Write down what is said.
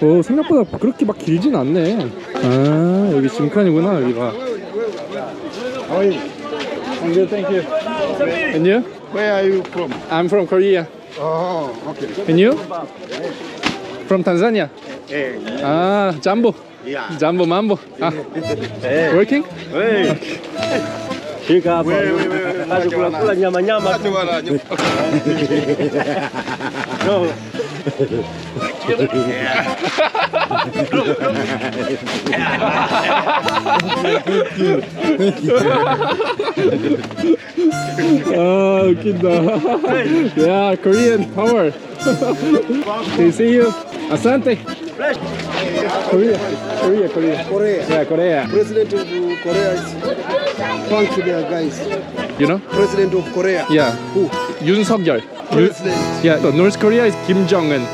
오, 생각보다 그렇게 막 길진 않네. 아, 여기 짐칸이구나, 여기가. I'm good, thank you. And you? Where are you from? I'm from Korea. Oh, okay. And you? From Tanzania? Hey. Ah, Jumbo. Yeah. Jumbo Mambo. Ah. Working? Weh, shika hapa. Kazi kula nyama. No. 아, 웃긴다. Yeah, Korean power. Okay, see you. Asante. Korea. Yeah, Korea. President of Korea is thank their guys. You know? President of Korea. Yeah. Who? Yoon Suk-yeol. President. Yeah, North Korea is Kim Jong-un.